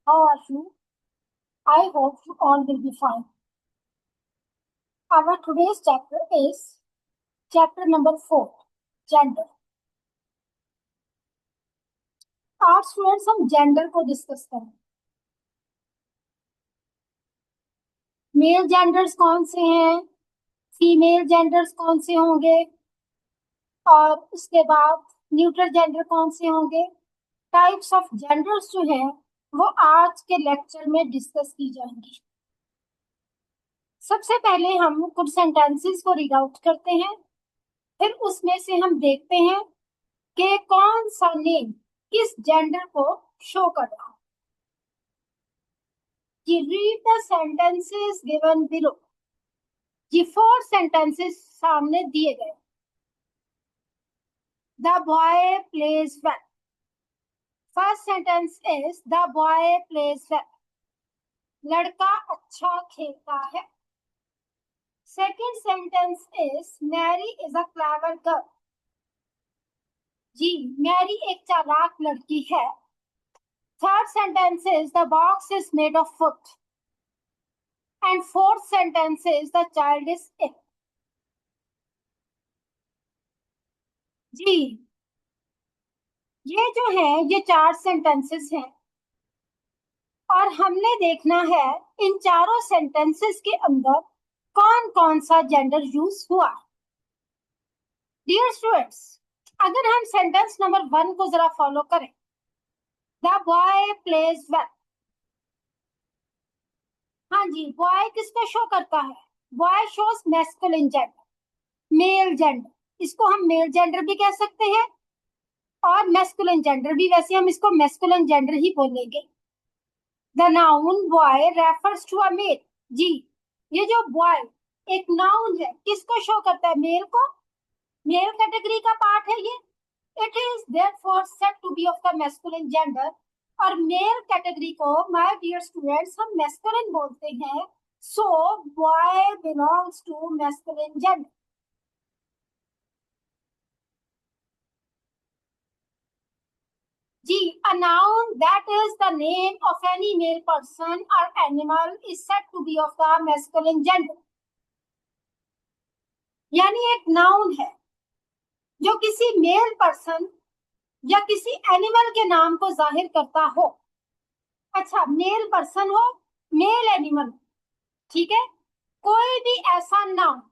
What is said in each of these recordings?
How are you? I hope you all will be fine. Our today's chapter is chapter number 4, Gender. आज students हम gender को discuss करें। Mail genders कौन से हैं, female genders कौन से होंगे और उसके बाद न्यूट्रल जेंडर कौन से होंगे। टाइप्स ऑफ जेंडर्स जो है वो आज के लेक्चर में डिस्कस की जाएंगी। सबसे पहले हम कुछ सेंटेंसेस को रीड आउट करते हैं, फिर उसमें से हम देखते हैं कि कौन सा नेम किस जेंडर को शो कर रहा है। जी read the sentences given below. जी 4 सेंटेंसेस सामने दिए गए। The boy plays well. First sentence is the boy plays well. लड़का अच्छा खेलता है। Second sentence is Mary is a clever girl. जी मैरी एक चालाक लड़की है। Third sentence is the box is made of wood. And fourth sentence is the child is ill. जी ये जो है ये 4 सेंटेंसेस हैं और हमने देखना है इन चारों सेंटेंसेस के अंदर कौन कौन सा जेंडर यूज हुआ। डियर स्टूडेंट्स, अगर हम सेंटेंस नंबर 1 को जरा फॉलो करें, द बॉय प्लेज वेल। हाँ जी, बॉय किसको शो करता है? Boy shows masculine gender, male gender. इसको हम मेल जेंडर भी कह सकते हैं और मैस्कुलिन जेंडर भी, वैसे हम इसको मैस्कुलिन जेंडर ही बोलेंगे। The noun boy refers to a male. जी ये जो बॉय एक नाउन है, किसको शो करता है? मेल को। मेल कैटेगरी का पार्ट है ये। It is therefore said to be of the masculine gender. और मेल कैटेगरी को माय डियर स्टूडेंट्स हम मैस्कुलिन बोलते हैं। So boy belongs to masculine gender. G. A noun that is the name of any male person or animal is said to be of the masculine gender. यानी एक noun है जो किसी male person या किसी animal के नाम को जाहिर करता हो। अच्छा, मेल पर्सन हो, मेल एनिमल, ठीक है। कोई भी ऐसा नाउन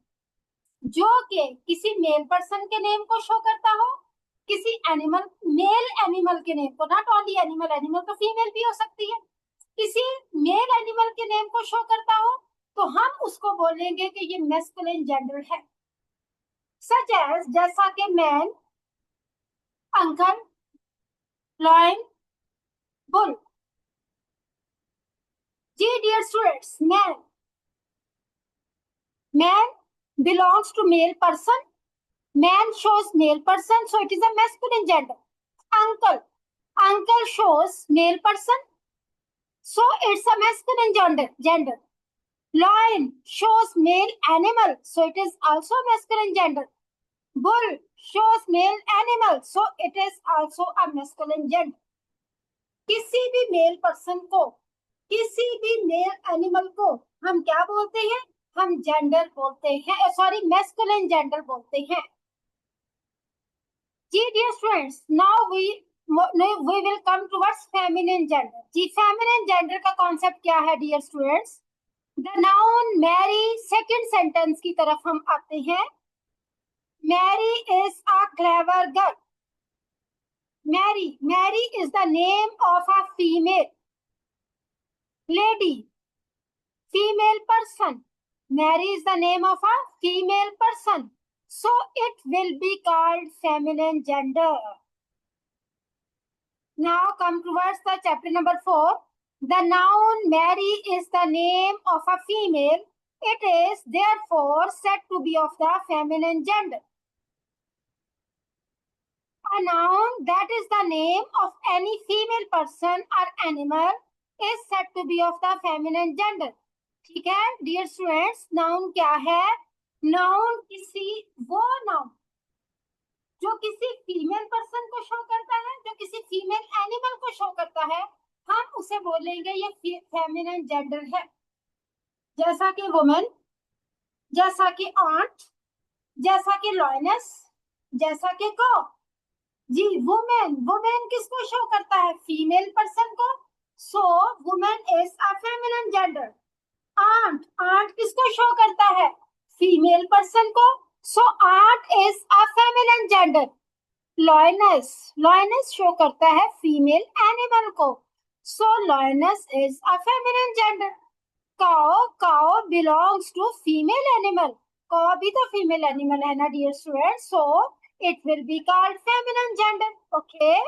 जो कि किसी मेल पर्सन के नेम को शो करता हो, किसी एनिमल, मेल एनिमल के नेम को, नॉट ओनली एनिमल, एनिमल तो फीमेल भी हो सकती है, किसी मेल एनिमल के नेम को शो करता हो तो हम उसको बोलेंगे कि ये मैस्कुलिन जेंडर है। सच एज जैसा कि मैन, अंकल, लॉयन, बुल। जी dear students, man belongs to male person. Man shows male person, so it is a masculine gender. Uncle shows male person, so it's a masculine gender. Lion shows male animal, so it is also a masculine gender. Bull shows male animal, so it is also a masculine gender. किसी भी mail person को, किसी भी mail animal को हम क्या बोलते हैं? हम जेंडर बोलते हैं, सॉरी मैस्कुलिन जेंडर बोलते हैं। जी dear students, now we will come towards feminine gender. जी feminine gender का कॉन्सेप्ट क्या है dear students? The noun Mary, second sentence की तरफ हम आते हैं। Mary is a clever girl. Mary is the name of a female lady, female person. Mary is the name of a female person, so it will be called feminine gender. Now come towards the chapter number 4. The noun Mary is the name of a female. It is therefore said to be of the feminine gender. A noun that is the name of any female person or animal is said to be of the feminine gender. ठीक है dear students, noun क्या है? Noun किसी वो noun जो किसी female person को show करता है, जो किसी फीमेल एनिमल को शो करता है, हम उसे बोलेंगे ये फेमिनिन जेंडर है, जैसा कि वुमेन, जैसा कि ऑन्ट, जैसा कि लॉयनेस, जैसा कि को। जी, वुमेन, वुमेन किसको शो करता है? फीमेल पर्सन को। So women is a feminine gender. Aunt, aunt किसको शो करता है? फीमेल पर्सन को। So aunt is a feminine gender. Lioness, lioness show करता है फीमेल एनिमल को। So lioness is a feminine gender. Cow, cow belongs to female animal. Cow भी तो female animal है ना dear student, so it will be called feminine gender. Okay.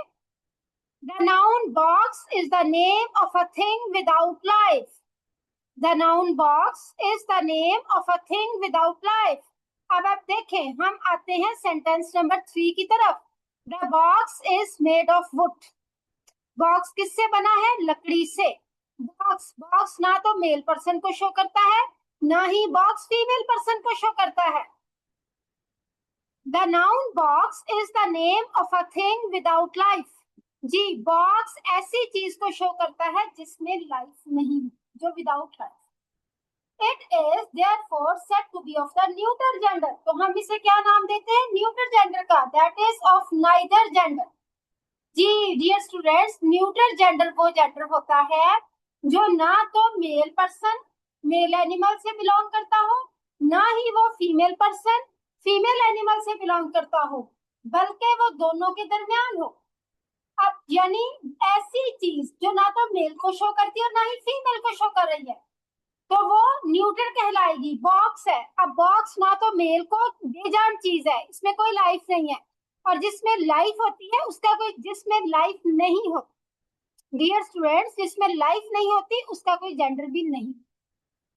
The noun box is the name of a thing without life. The noun box is the name of a thing without life. अब आप देखें, हम आते हैं sentence number 3 की तरफ। The box is made of wood. Box किससे बना है? लकड़ी से। बॉक्स, बॉक्स ना तो मेल पर्सन को शो करता है, ना ही बॉक्स फीमेल पर्सन को शो करता है। The noun box is the name of a thing without life. जी, बॉक्स ऐसी चीज को शो करता है जिसमें लाइफ नहीं, जो without life. It is therefore said to be of the neuter gender. तो हम इसे क्या नाम देते हैं? न्यूटर जेंडर का। That is of neither gender. जी डियर स्टूडेंट्स, न्यूटर जेंडर वो जेंडर होता है जो ना तो मेल पर्सन, मेल एनिमल से बिलोंग करता हो, ना ही वो फीमेल पर्सन, फीमेल एनिमल से बिलोंग करता हो, बल्कि वो दोनों के दरमियान हो। अब यानी ऐसी चीज जो ना तो मेल को शो करती है और ना ही फीमेल को शो कर रही है, तो वो न्यूटर कहलाएगी। बॉक्स है, अब बॉक्स ना तो मेल को बेजान चीज है, इसमें कोई लाइफ नहीं है, और जिसमें लाइफ होती है उसका कोई, जिसमें लाइफ नहीं होती डियर स्टूडेंट्स, जिसमें लाइफ नहीं होती उसका कोई जेंडर भी नहीं।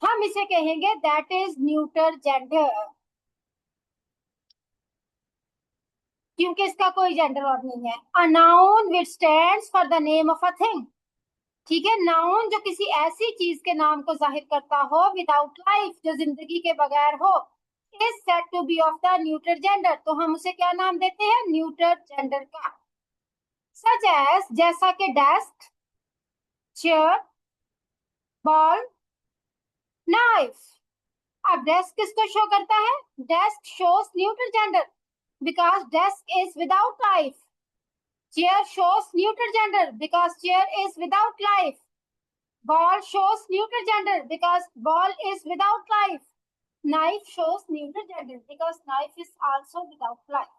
हम इसे कहेंगे दैट इज न्यूटर जेंडर, क्योंकि इसका कोई जेंडर और नहीं है। A noun which stands for the name of a thing. ठीक है, नाउन जो किसी ऐसी चीज के नाम को जाहिर करता हो विदाउट लाइफ, जो जिंदगी के बगैर हो, is said to be of the neuter gender. तो हम उसे क्या नाम देते हैं? न्यूटर जेंडर का। सच एज, जैसा कि डेस्क, चेयर, बॉल, नाइफ। अब डेस्क किसको शो करता है? Desk shows neuter gender because desk is without life. Chair shows neuter gender because chair is without life. Ball shows neuter gender because ball is without life. Knife shows neuter gender because knife is also without life.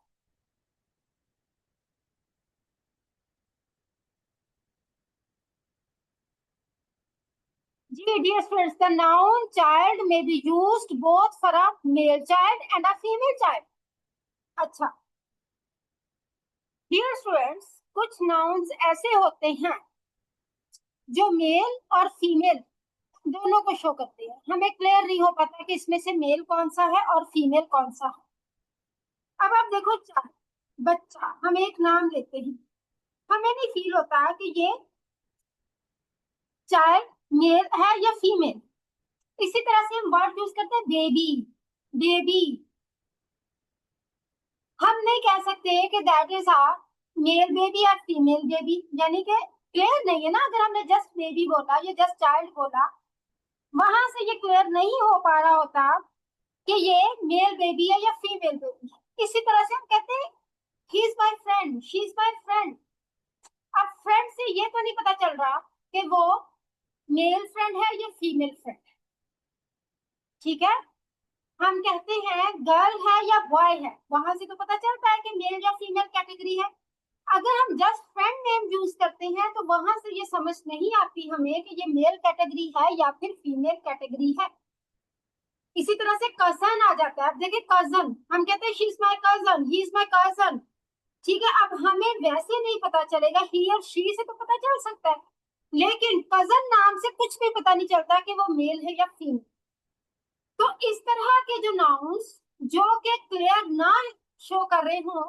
Dear students, the noun child may be used both for a male child and a female child. अच्छा, dear students, कुछ nouns ऐसे होते हैं जो mail और female दोनों को show करते हैं। हमें क्लियर नहीं हो पाता कि इसमें से मेल कौन सा है और फीमेल कौन सा है। अब आप देखो, चाइल्ड, बच्चा, हम एक नाम लेते हैं, हमें नहीं फील होता कि ये चाइल्ड मेल है या फीमेल। इसी तरह से हम वर्ड यूज करते हैं बेबी, बेबी। हम नहीं कह सकते कि that is a male baby या फीमेल बेबी, यानी कि क्लियर नहीं है ना। अगर हमने जस्ट बेबी बोला या जस्ट चाइल्ड बोला, वहां से ये क्लियर नहीं हो पा रहा होता कि ये मेल बेबी है या फीमेल बेबी है। इसी तरह से हम कहते हैं he is my friend, she is my friend. अब फ्रेंड से ये तो नहीं पता चल रहा कि वो मेल फ्रेंड है या फीमेल फ्रेंड। ठीक है, हम कहते हैं गर्ल है या बॉय है, वहां से तो पता चलता है कि मेल या फीमेल कैटेगरी है। अगर हम जस्ट फ्रेंड नेम यूज करते हैं तो वहां से ये समझ नहीं आती हमें कि ये मेल कैटेगरी है या फिर फीमेल कैटेगरी है। इसी तरह से कजन आ जाता है। अब देखिए कजन, हम कहते हैं she is my cousin, he is my cousin. ठीक है, अब हमें वैसे नहीं पता चलेगा, ही और शी से तो पता चल सकता है, लेकिन कजन नाम से कुछ भी पता नहीं चलता कि वो मेल है या फीमेल। तो इस तरह के जो नाउन्स जो कि क्लियर ना शो कर रहे हो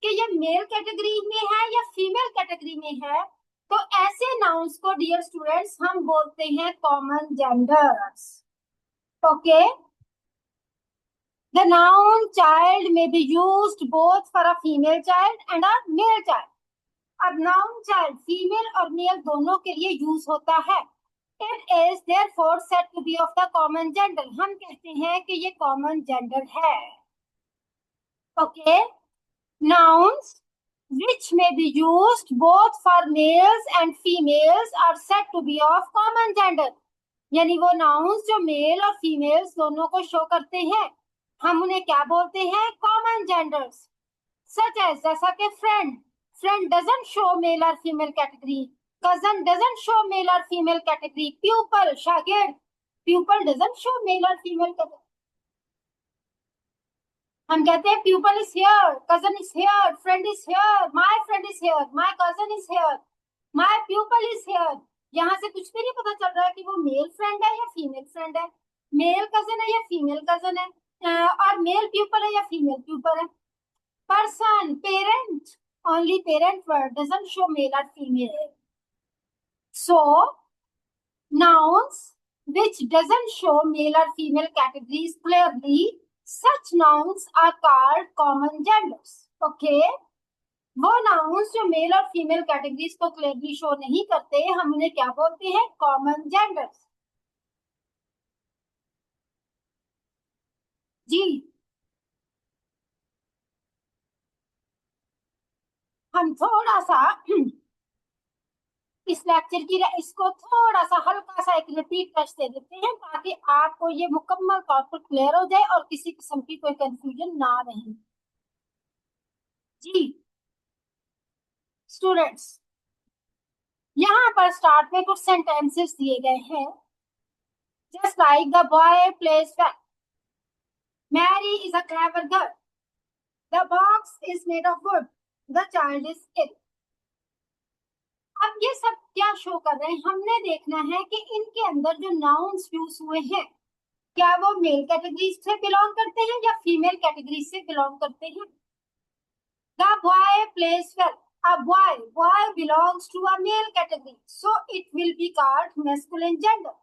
कि ये मेल कैटेगरी में है या फीमेल कैटेगरी में है, तो ऐसे नाउन्स को डियर स्टूडेंट्स हम बोलते हैं common genders. Okay, the noun child may be used both for a female child and a male child. अब नाउन चाइल्ड फीमेल और मेल दोनों के लिए यूज होता है. It is therefore said to be of the common gender. हम कहते हैं कि ये कॉमन जेंडर है. Okay. Nouns which may be used both for males and females are said to be of common gender. यानी वो nouns जो mail और फीमेल्स दोनों को शो करते हैं, हम उन्हें क्या बोलते हैं? Common genders. सच एज जैसा कि friend, friend doesn't show male और female category. Cousin doesn't show male और फीमेल कैटेगरी. प्यूपल, शागिर्द, प्यूपल डजंट शो मेल और फीमेल कैटेगरी. हम कहते हैं pupil is here, cousin is here, friend is here, my friend is here, my cousin is here, my pupil is here. यहाँ से कुछ भी नहीं पता चल रहा है कि वो मेल फ्रेंड है या फीमेल फ्रेंड है, मेल कजन है या फीमेल कजन है, और मेल प्यूपल है या फीमेल प्यूपल है. Person, parent, only parent word doesn't show male or female. So nouns which doesn't show male or female categories clearly, such nouns are called common genders. Okay. वो nouns जो mail और female categories को clearly show नहीं करते, हम उन्हें क्या बोलते हैं? Common genders. जी, हम थोड़ा सा इस लेक्चर की इसको थोड़ा सा हल्का सा एक रिपीट टच दे देते हैं ताकि आपको ये मुकम्मल तौर पर क्लियर हो जाए और किसी किस्म की कोई कंफ्यूजन ना रहे. जी स्टूडेंट्स, यहाँ पर स्टार्ट में कुछ सेंटेंसेस दिए गए हैं. Just like the boy plays well, Mary is a clever girl, the box is made of wood, the child is ill. अब ये सब क्या शो कर रहे हैं? हमने देखना है कि इनके अंदर जो नाउन्स यूज हुए हैं, क्या वो मेल कैटेगरी से बिलोंग करते हैं या फीमेल कैटेगरी से बिलोंग करते हैं. The boy plays well, a boy belongs to a male category, so it will be called masculine gender.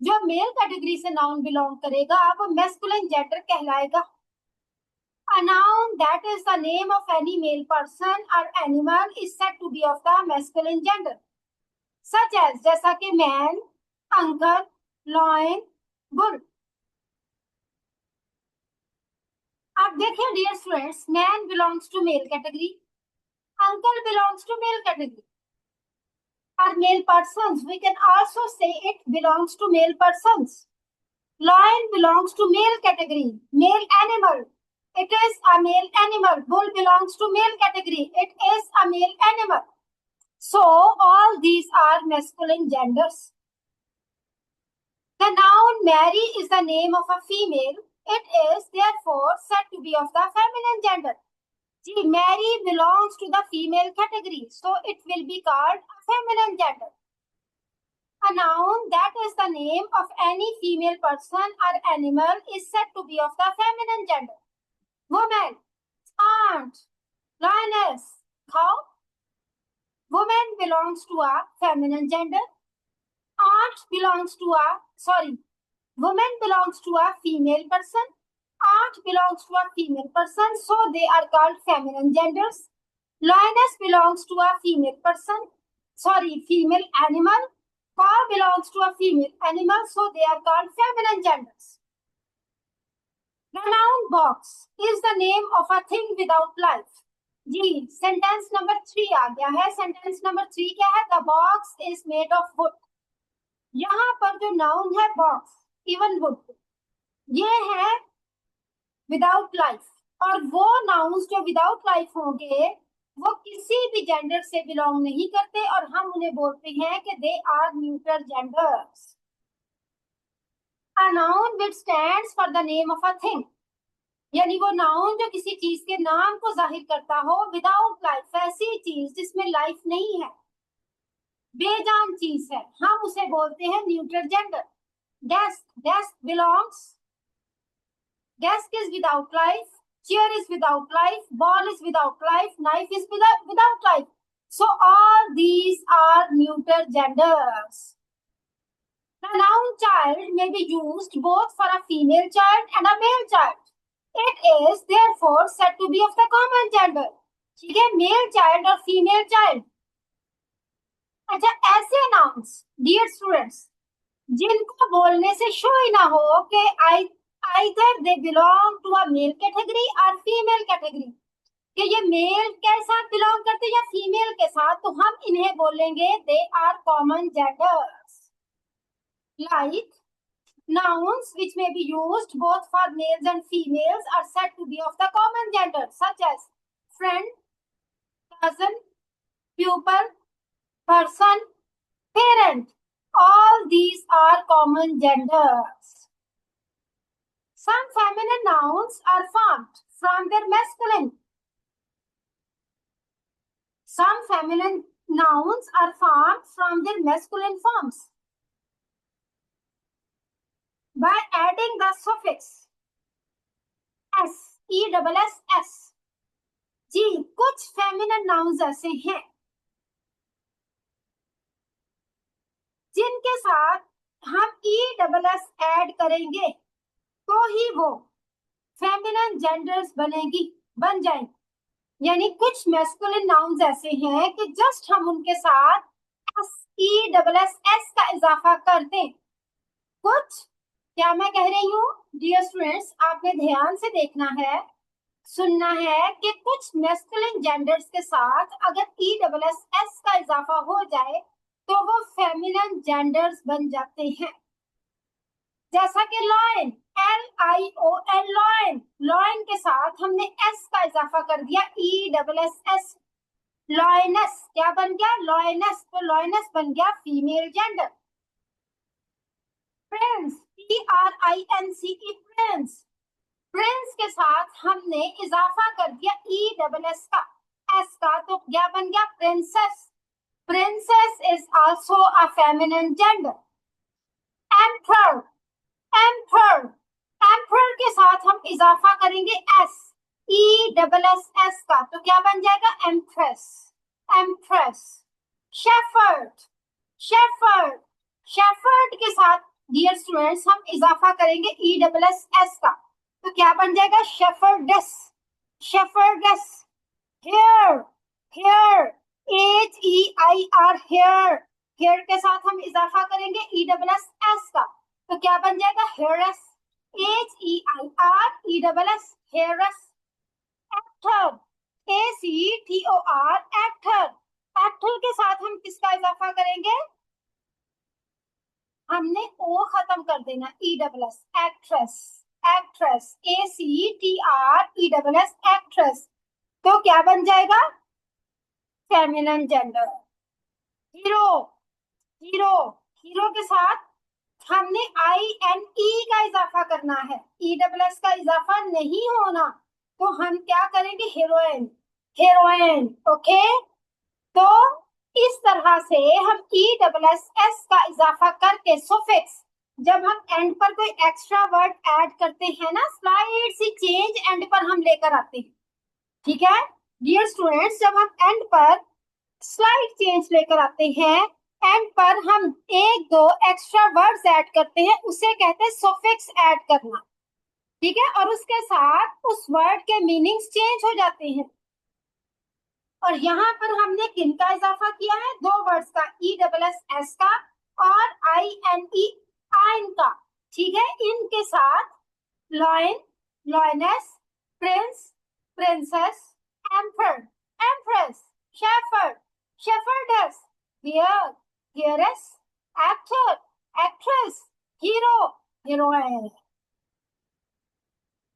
जो मेल कैटेगरी से नाउन बिलोंग करेगा वो masculine gender कहलाएगा. A noun that is the name of any male person or animal is said to be of the masculine gender, such as जैसा कि man, uncle, lion, bull. अब देखिए dear students, man belongs to male category, uncle belongs to male category. Are male persons, we can also say it belongs to male persons. Lion belongs to male category. Male animal, it is a male animal. Bull belongs to male category, it is a male animal. So all these are masculine genders. The noun Mary is the name of a female, it is therefore said to be of the feminine gender. See, Mary belongs to the female category, so it will be called a feminine gender. A noun that is the name of any female person or animal is said to be of the feminine gender. Woman, aunt, lioness, cow. Woman belongs to a feminine gender. Woman belongs to a female person. Aunt belongs to a female person, so they are called feminine genders. Lioness belongs to a female animal. Cow belongs to a female animal, so they are called feminine genders. The noun box is the name of a thing without life. जी, sentence number 3 आ गया है. Sentence number 3 क्या है? The box is made of wood. यहाँ पर जो noun है बॉक्स, इवन वुड, ये है विदाउट लाइफ. और वो नाउन्स जो विदाउट लाइफ होंगे वो किसी भी जेंडर से बिलोंग नहीं करते और हम उन्हें बोलते हैं कि they are neutral genders. A noun which stands for the name of a thing, यानी वो नाउन जो किसी चीज के नाम को जाहिर करता हो. विदाउट लाइफ, ऐसी चीज जिसमें लाइफ नहीं है, बेजान चीज है, हम उसे बोलते हैं neutral gender. Desk belongs, desk is without life, chair is without life, ball is without life, knife is without life. So all these are neuter genders. The noun child may be used both for a female child and a male child. It is therefore said to be of the common gender. ठीक है, male child और female child. अच्छा, ऐसे nouns dear students जिनको बोलने से show ही ना हो कि I either they belong to a male category और फीमेल कैटेगरी, कि ये मेल के साथ बिलोंग करते हैं या फीमेल के साथ, तो हम इन्हें बोलेंगे they are common genders. Like nouns which may be used both for males and females are said to be of the common gender, such as friend, cousin, pupil, person, parent. All these are common genders. Some feminine nouns are formed from their masculine. Some feminine nouns are formed from their masculine forms by adding the suffix s, e-double-s-s. जी, कुछ feminine nouns ऐसे हैं जिनके साथ हम e-double-s add करेंगे तो ही वो feminine genders बन जाएंगे। यानी कुछ मैस्कुलिन नाउन्स ऐसे हैं कि जस्ट हम उनके साथ e-double-s का इजाफा कर दें। कुछ, क्या मैं कह रही हूँ डियर स्टूडेंट्स, आपने ध्यान से देखना है, सुनना है कि कुछ मैस्कुलिन जेंडर्स के साथ अगर e-double-s का इजाफा हो जाए तो वो फेमिनिन जेंडर्स बन जाते हैं। जैसा कि लॉयन, LION, लॉयन, लॉयन के साथ हमने s का इजाफा कर दिया, e-double-s, लॉयनस क्या बन गया, लॉयनस, तो लॉयनस बन गया female gender. Prince, PRINCE, Prince, Prince के साथ हमने इजाफा कर दिया e-double-s का, s का, तो क्या बन गया princess, princess is also a feminine gender. Emperor, emperor, emperor के साथ हम इजाफा करेंगे s, e-double-s का, तो क्या बन जाएगा empress, empress. Shepherd, shepherd, shepherd के साथ डियर स्टूडेंट्स हम इजाफा करेंगे e-double-s का, तो क्या बन जाएगा shepherdess, shepherdess. Heir, heir, HEIR, heir, heir के साथ हम इजाफा करेंगे e-double-s का, तो क्या बन जाएगा hairs, HEIR, e-double-s, hairs. Actor, ACTOR, actor, actor के साथ हम किसका इजाफा करेंगे, हमने ओ खत्म कर देना, e-double-s, actress, actress, ACTR, e-double-s, actress, तो क्या बन जाएगा feminine gender. Hero, hero, hero के साथ हमने INE का इजाफा करना है, e-double-s का इजाफा नहीं होना, तो हम क्या करेंगे हीरोइन, हीरोइन। ओके, तो इस तरह से हम e-double-s का इजाफा करके सुफिक्स, जब हम एंड पर कोई एक्स्ट्रा वर्ड ऐड करते हैं ना, स्लाइड सी चेंज एंड पर हम लेकर आते हैं। ठीक है डियर स्टूडेंट्स, जब हम एंड पर स्लाइड चेंज लेकर आते हैं, एंड पर हम एक दो एक्स्ट्रा वर्ड्स ऐड करते हैं, उसे कहते हैं सुफिक्स ऐड करना। ठीक है, और उसके साथ उस वर्ड के मीनिंग्स चेंज हो जाते हैं। और यहाँ पर हमने किन का इजाफा किया है, दो वर्ड्स का, e-double-s का और INE, आइन का। ठीक है, इनके साथ lion, lioness, prince, princess, emperor, empress, shepherd, shepherdess, heir, heiress, actor, actress, hero, heroine.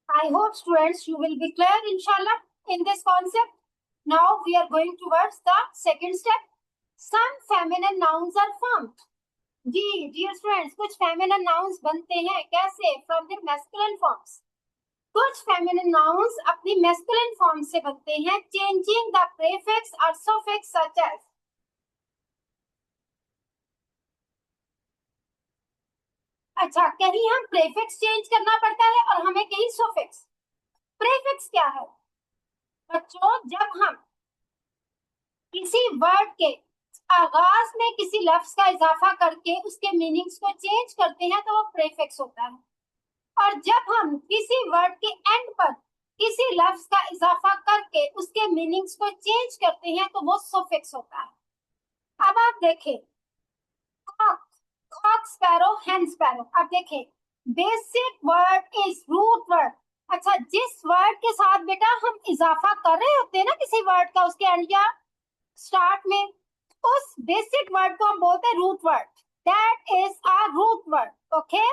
I hope students you will be clear inshallah in this concept. Now we are going towards the second step. Some feminine nouns are formed. जी dear students, कुछ feminine nouns बनते हैं कैसे, from their masculine forms. कुछ feminine nouns अपनी masculine form से बनते हैं changing the prefix or suffix such as. अच्छा, कहीं हम प्रेफिक्स चेंज करना पड़ता है और हमें कहीं सुफिक्स। प्रेफिक्स क्या है बच्चों, जब हम किसी वर्ड के आगाज में किसी लफ्ज का इजाफा करके उसके मीनिंग्स को चेंज करते हैं तो वो प्रेफिक्स होता है। और जब हम किसी वर्ड के एंड पर किसी लफ्ज का इजाफा करके उसके मीनिंग्स को चेंज करते हैं तो वो सफिक्स होता है। अब आप देखें, cock, cock sparrow, hen sparrow. अब देखें, basic word is root word. अच्छा, जिस वर्ड के साथ बेटा हम इजाफा कर रहे होते हैं ना किसी वर्ड का, उसके एंड या स्टार्ट में, उस बेसिक वर्ड को हम बोलते हैं root word. That is a root word. Okay,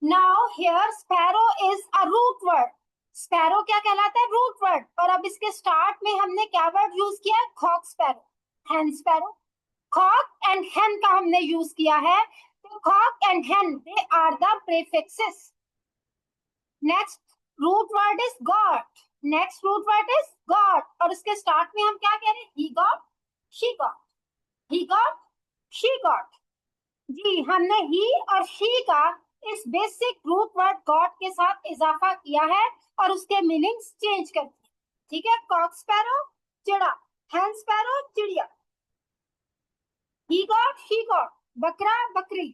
now here sparrow is a root word. Sparrow क्या कहलाता है? Root word. और अब इसके स्टार्ट में हमने क्या वर्ड यूज किया है? Cock sparrow, hen sparrow. Cock and hen का हमने यूज किया है, तो cock and hen they are the prefixes. Next root word is goat. Next root word is goat, और उसके स्टार्ट में हम क्या कह रहे हैं? He goat, she goat, he goat, she goat. जी, हमने ही और शी का इस बेसिक रूट वर्ड गॉट के साथ इजाफा किया है और उसके मीनिंग्स चेंज कर दिए। ठीक है, कॉक स्पैरो चिड़ा, hen स्पैरो चिड़िया, ही गॉट, शी गॉट बकरा बकरी।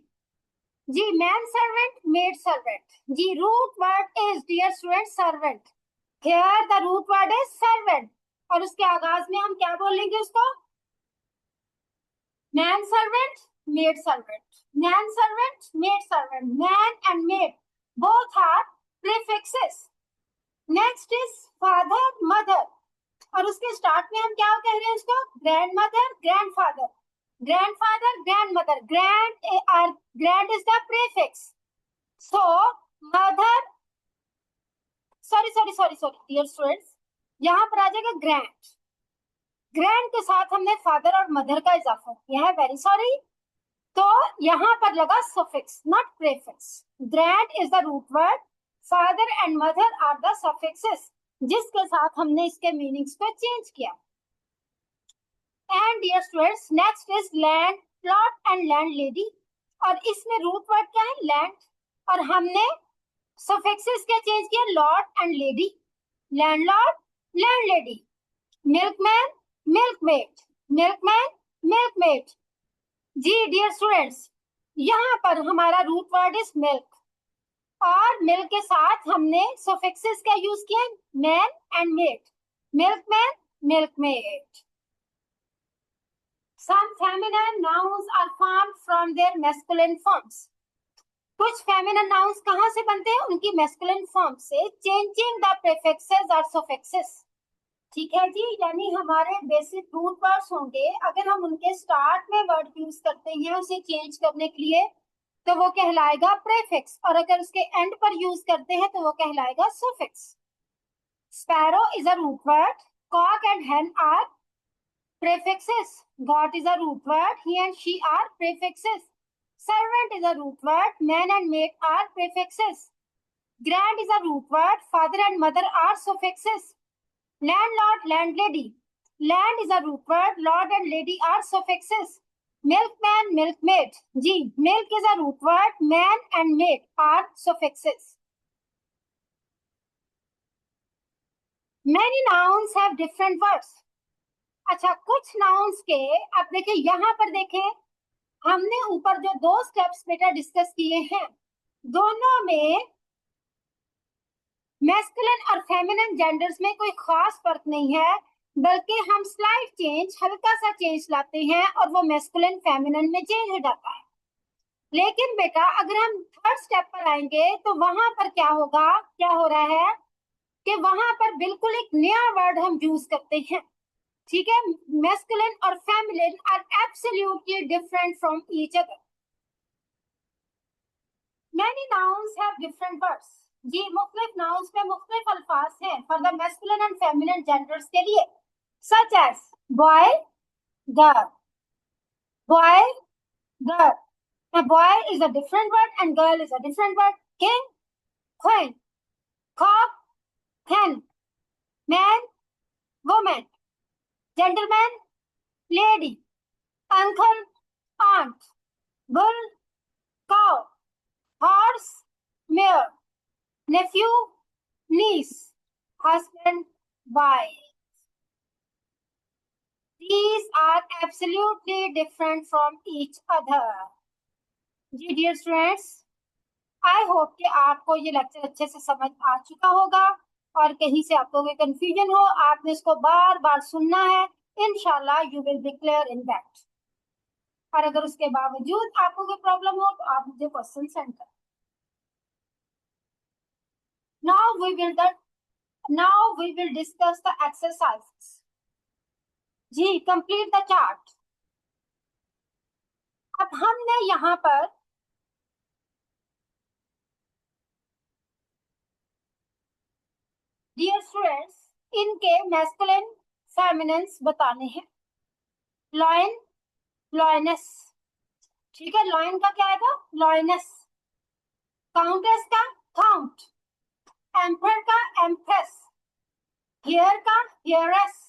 जी, मैन सर्वेंट, मेड सर्वेंट। जी, root word is dear student servant. Here the root word is servant, और उसके आगाज में हम क्या बोलेंगे उसको? Man servant, maid servant, man servant, maid servant. Man and maid both are prefixes. Next is father mother, और उसके स्टार्ट में हम क्या कह रहे हैं उसको? Grandmother, grandfather, grandfather, grandmother. Grand is the prefix, so mother, sorry sorry sorry sorry dear students, यहाँ पर आ जाएगा ग्रैंड। ग्रैंड के साथ हमने फादर और मदर का इजाफा किया है, वेरी सॉरी। तो यहाँ पर लगा suffix, not prefix. Grand is the root word, father and mother are the suffixes, जिसके साथ हमने इसके मीनिंग्स को चेंज किया। And dear students, next is land plot and landlady, और इसमें रूट वर्ड क्या है? लैंड, और हमने सफिक्सेस क्या चेंज किया? Lord and lady, landlord, landlady. Milkman, milkmaid, milkman, milkmaid. जी डियर स्टूडेंट्स, यहाँ पर हमारा रूट वर्ड इज मिल्क, और मिल्क के साथ हमने सफिक्सेस का यूज किया? Man and maid, milkman, milkmaid. Some feminine nouns are formed from their masculine forms. कुछ feminine nouns कहाँ से बनते हैं? उनकी masculine form से, changing the prefixes or suffixes. ठीक है जी, यानी हमारे बेसिक रूट वर्ड्स होंगे, अगर हम उनके स्टार्ट में वर्ड यूज करते हैं उसे चेंज करने के लिए, तो वो कहलाएगा प्रीफिक्स, और अगर उसके एंड पर यूज करते हैं तो वो कहलाएगा suffix. Sparrow is a root word, cock and hen are prefixes. Got is a root word, he and she are prefixes. Servant is a root word, man and maid are prefixes. Grand is a root word, father and mother are suffixes. Landlord, landlady. Land is a root word, lord and lady are suffixes. Milkman, milkmaid. जी, milk is a root word, man and maid are suffixes. Many nouns have different words. अच्छा, कुछ nouns के, अब देखिए यहाँ पर देखें, हमने ऊपर जो दो स्टेप्स बेटा डिस्कस किए हैं, दोनों में मैस्कुलिन और फेमिनिन जेंडर्स में कोई खास फर्क नहीं है, बल्कि हम स्लाइट चेंज, हल्का सा चेंज लाते हैं और वो मैस्कुलिन फेमिनिन में चेंज हो जाता है। लेकिन बेटा अगर हम थर्ड स्टेप पर आएंगे तो वहां पर क्या होगा? क्या हो रहा है कि वहां पर बिल्कुल एक नया वर्ड हम यूज करते हैं। ठीक है, मैस्कुलिन और feminine are absolutely different from each other. Many nouns have different words. जी, मुख्तलिफ nouns में मुख्तलिफ अल्फाज हैं for the masculine and feminine genders के लिए, such as boy, girl, boy, girl. Now boy is a different word and girl is a different word. King, queen, cock, hen, man, woman, gentleman, lady, uncle, aunt, bull, cow, horse, mare, nephew, niece, husband, wife. These are absolutely different from each other. Ji dear students, I hope कि आपको ये lecture अच्छे से समझ आ चुका होगा और कहीं से आपको कोई कंफ्यूजन हो, आपने इसको बार बार सुनना है, इंशाल्लाह you will be clear in that. और अगर उसके बावजूद आपको कोई प्रॉब्लम हो तो आप मुझे क्वेश्चन सेंड करें। Now we will now we will discuss the exercises. जी, कंप्लीट द चार्ट। अब हमने यहाँ पर डियर स्टूडेंट्स इनके मैस्कुलिन फेमिनिन्स बताने हैं। लॉयन, लॉयनेस, ठीक है, लॉयन का क्या आएगा? लॉयनेस। काउंटेस का काउंट, एम्पर का एम्प्रेस, हियर का heiress,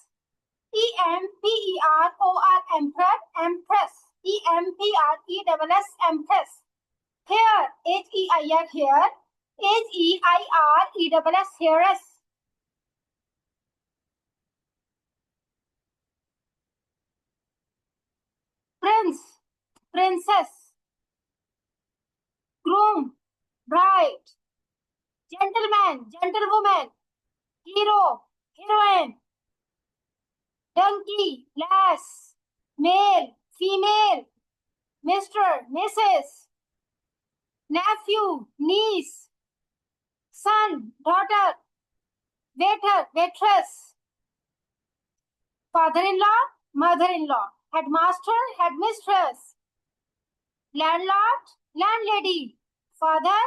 EMPEROR emperor, empress, EMPRESS empress, heir HEIR heir, HEIRESS heiress, prince, princess, groom, bride, gentleman, gentlewoman, hero, heroine, donkey, lass, male, female, Mr, Mrs, nephew, niece, son, daughter, waiter, waitress, father-in-law, mother-in-law, headmaster, headmistress, landlord, landlady, father,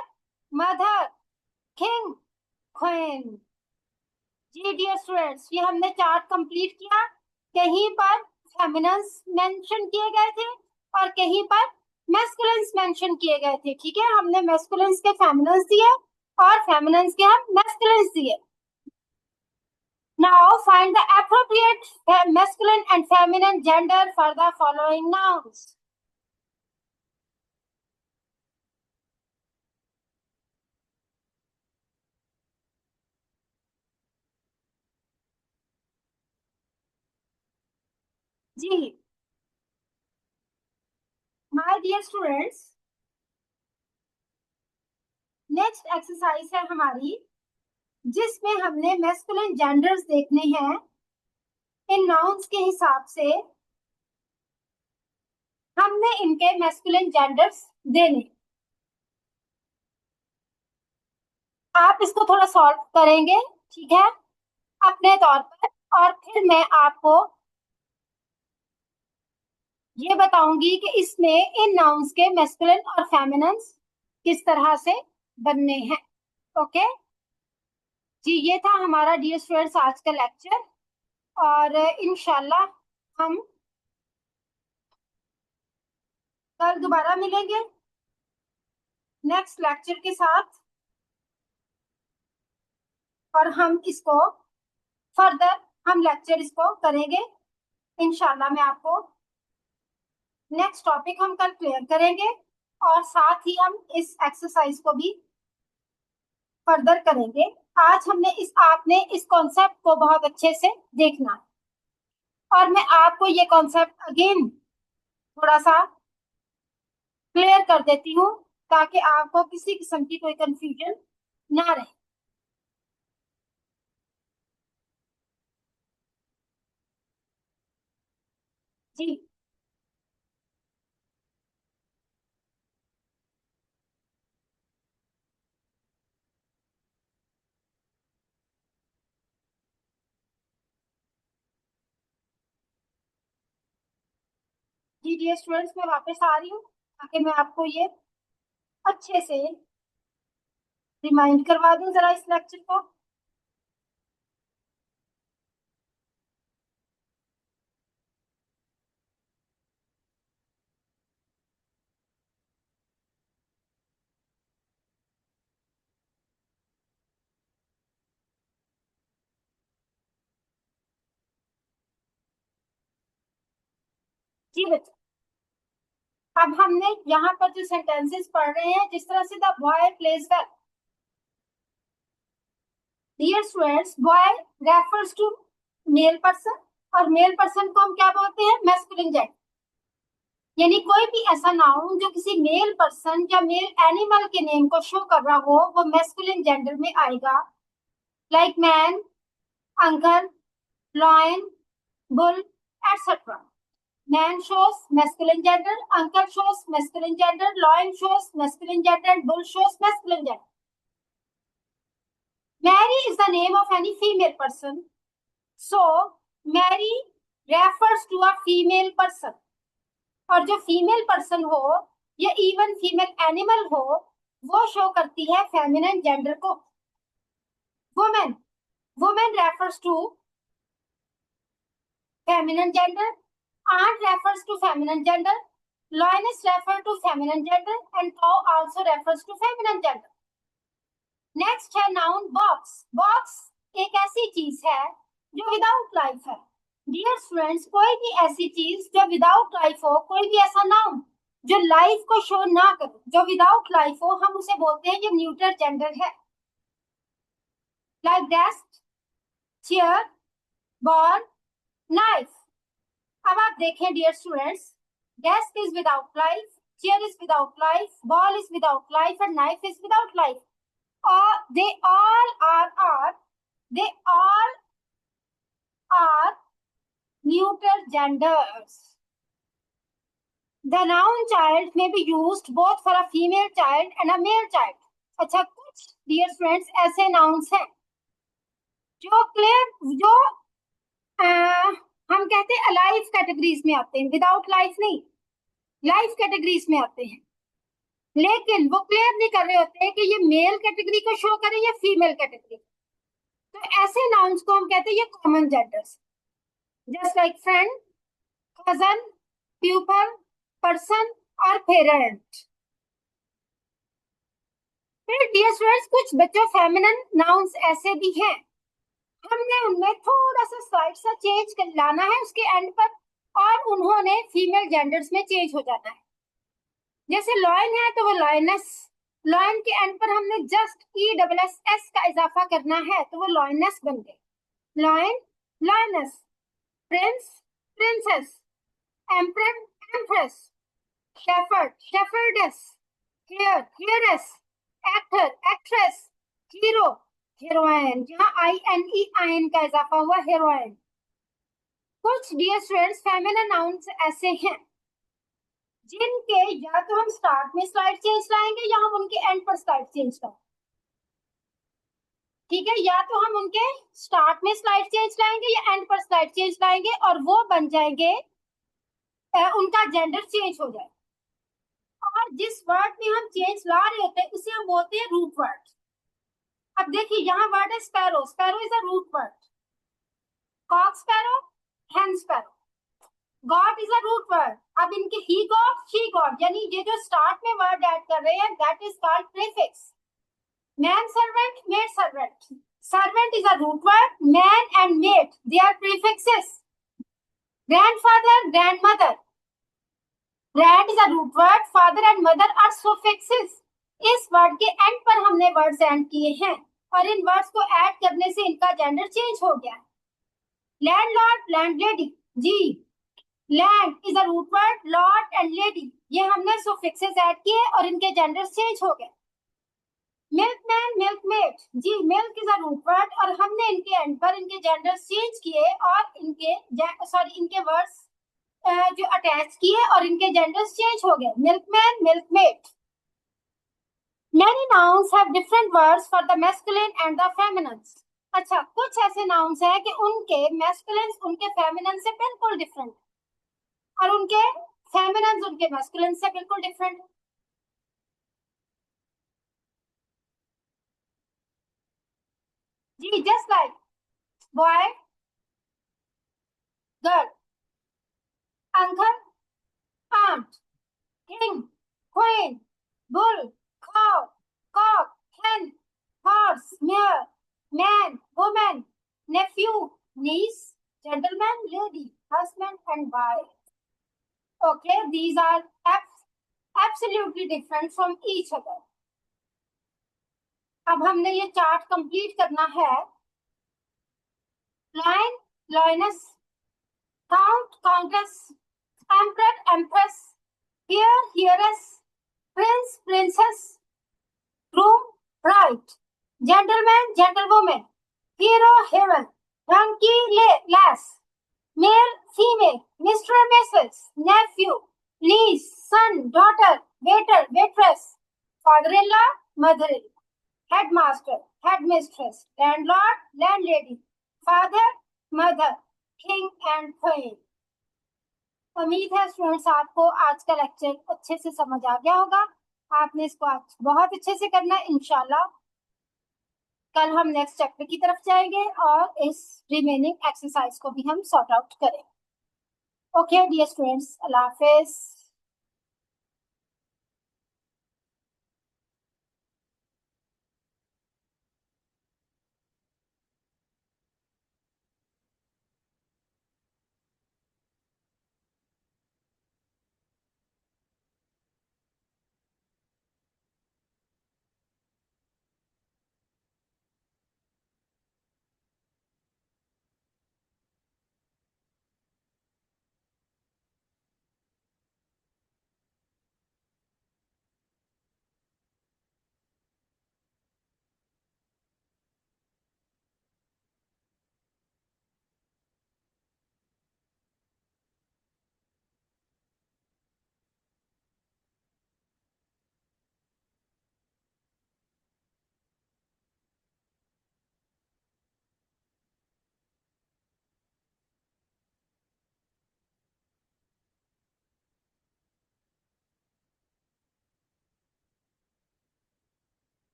mother, king, queen। जी dear students, ये हमने chart complete किया। कहीं पर feminines mention किए गए थे और कहीं पर मैस्कुलिन्स मेंशन किए गए थे। ठीक है, हमने मैस्कुलिन्स के फेमिनिन्स दिए और फेमिनिन्स के हम मैस्कुलिन्स दिए। Now find the appropriate masculine and feminine gender for the following nouns. जी, my dear students, next exercise है हमारी जिसमें हमने मैस्कुलिन जेंडर्स देखने हैं इन नाउन्स के हिसाब से। हमने इनके मैस्कुलिन जेंडर्स देने। आप इसको थोड़ा सॉल्व करेंगे, ठीक है, अपने तौर पर, और फिर मैं आपको ये बताऊंगी कि इसमें इन नाउन्स के मैस्कुलिन और फेमिनिन्स किस तरह से बनने हैं। ओके जी, ये था हमारा डियर स्टूडेंट्स आज का लेक्चर, और इंशाल्लाह हम कल दोबारा मिलेंगे नेक्स्ट लेक्चर के साथ, और हम इसको फर्दर हम लेक्चर इसको करेंगे इंशाल्लाह। मैं आपको नेक्स्ट टॉपिक हम कल क्लियर करेंगे और साथ ही हम इस एक्सरसाइज को भी फर्दर करेंगे। आज आपने इस कॉन्सेप्ट को बहुत अच्छे से देखना है, और मैं आपको ये कॉन्सेप्ट अगेन थोड़ा सा क्लियर कर देती हूँ ताकि आपको किसी किस्म की कोई कंफ्यूजन ना रहे। जी जी डियर स्टूडेंट्स, मैं वापस आ रही हूँ ताकि मैं आपको ये अच्छे से रिमाइंड करवा दूं जरा इस लेक्चर को। जी बच्चे, अब हमने यहाँ पर जो सेंटेंसेस पढ़ रहे हैं, जिस तरह से the boy plays well, dear students, boy refers to male person, और मेल पर्सन को हम क्या बोलते हैं? Masculine gender. यानी कोई भी ऐसा नाउन जो किसी मेल पर्सन या मेल एनिमल के नेम को शो कर रहा हो वो मैस्कुलिन जेंडर में आएगा। like man, uncle, lion, bull, etc. Man shows masculine gender, uncle shows masculine gender, lion shows masculine gender, and bull shows masculine gender. Mary is the name of any female person. So Mary refers to a female person. और जो female person हो या even female animal हो वो शो करती है feminine gender को. Women, women refers to feminine gender, ant refers to feminine gender, lioness refers to feminine gender, and cow also refers to feminine gender. Next है noun box. Box एक ऐसी चीज है जो विदाउट लाइफ है. Dear students, कोई भी ऐसी चीज जो विदाउट लाइफ हो, कोई भी ऐसा नाउन जो लाइफ को शो ना करे, जो विदाउट लाइफ हो, हम उसे बोलते हैं ये न्यूट्रल जेंडर है. Like desk, chair, ball, knife. अब आप देखें dear students, desk is without life, chair is without life, ball is without life and knife is without life. They all are neutral genders. The noun child may be used both for a female child and a male child. अच्छा, कुछ dear friends ऐसे nouns हैं जो जो हम कहते हैं alive categories में आते हैं, without life नहीं, life categories में आते हैं, लेकिन वो क्लियर नहीं कर रहे होते हैं कि ये मेल कैटेगरी को शो करें या फीमेल कैटेगरी. तो ऐसे नाउन्स को हम कहते हैं ये common genders, just like friend, cousin, pupil, person और पेरेंट. फिर डियर स्टूडेंट्स, कुछ बच्चों फेमिनिन नाउन्स ऐसे भी हैं, हमने उनमें थोड़ा सा स्लाइड सा चेंज कर लाना है उसके एंड पर, और उन्होंने फीमेल जेंडर्स में चेंज हो जाना है. जैसे लॉयन है तो वो लॉयनेस, लॉयन के एंड पर हमने जस्ट ESS का इजाफा करना है तो वो लॉयनेस बन गए. Lion, lioness. Prince, princess. Emperor, empress. Shepherd, shepherdess. Heir, heiress. Actor, actress. Hero, heroine, जहाँ INE आयन का इजाफा हुआ, हीरोइन. कुछ डियर स्टूडेंट्स फेमिनिन नाउन्स ऐसे हैं जिनके या तो हम स्टार्ट में स्लाइड चेंज लाएंगे या हम उनके एंड पर स्लाइड चेंज लाएंगे. ठीक है, या तो हम उनके स्टार्ट में स्लाइड चेंज लाएंगे या एंड पर स्लाइड चेंज लाएंगे और वो बन जाएंगे, उनका जेंडर चेंज हो जाए. और जिस वर्ड में हम चेंज ला रहे होते हैं उसे हम बोलते हैं रूट वर्ड. अब देखिए यहाँ वर्ड है sparrow. Sparrow is a root word. Cock sparrow, hen sparrow. God is a root word. अब इनके ही गॉड, शी गॉड, यानी ये जो स्टार्ट में वर्ड ऐड कर रहे हैं that is called prefix. Man servant, maid servant. Servant is a root word. Man and maid they are prefixes. Grandfather, grandmother. Grand is a root word. Father and mother are suffixes. इस word के and पर हमने words add किए हैं और इन words को add करने से इनका जेंडर चेंज हो गया. Landlord, landlady. जी, land is a root word. Lord and lady ये हमने सुफिक्सेस ऐड किए और इनके जेंडर चेंज हो गए. Milkman, milkmaid. जी, milk is a root word और हमने इनके एंड पर इनके जेंडर चेंज किए और इनके वर्ड्स जो अटैच किए और इनके जेंडर्स चेंज हो गए. Milkman, milkmaid. Many nouns have different words for the masculine and the feminine. अच्छा, कुछ ऐसे nouns हैं कि उनके masculine उनके feminine से बिल्कुल different और उनके feminine उनके masculine से बिल्कुल different. Ji, just like boy, girl, uncle, aunt, king, queen, bull, cow, cock, hen, horse, mare, man, woman, nephew, niece, gentleman, lady, husband, and wife. Okay, these are absolutely different from each other. अब हमने ये chart complete करना है. Line, lioness, count, countess, emperor, empress, heir, heiress, prince, princess, groom, bride, gentleman, gentlewoman, hero, heaven, donkey, lass, male, female, Mr., Mrs., nephew, niece, son, daughter, waiter, waitress, father-in-law, mother-in-law, headmaster, headmistress, landlord, landlady, father, mother, king and queen। उम्मीद है students आपको आज का lecture अच्छे से समझ आ गया होगा। आपने इसको आज बहुत अच्छे से करना है। इंशाल्लाह कल हम नेक्स्ट चैप्टर की तरफ जाएंगे और इस रिमेनिंग एक्सरसाइज को भी हम सॉर्ट आउट करेंगे। ओके डियर स्टूडेंट्स, अल्लाह हाफिज।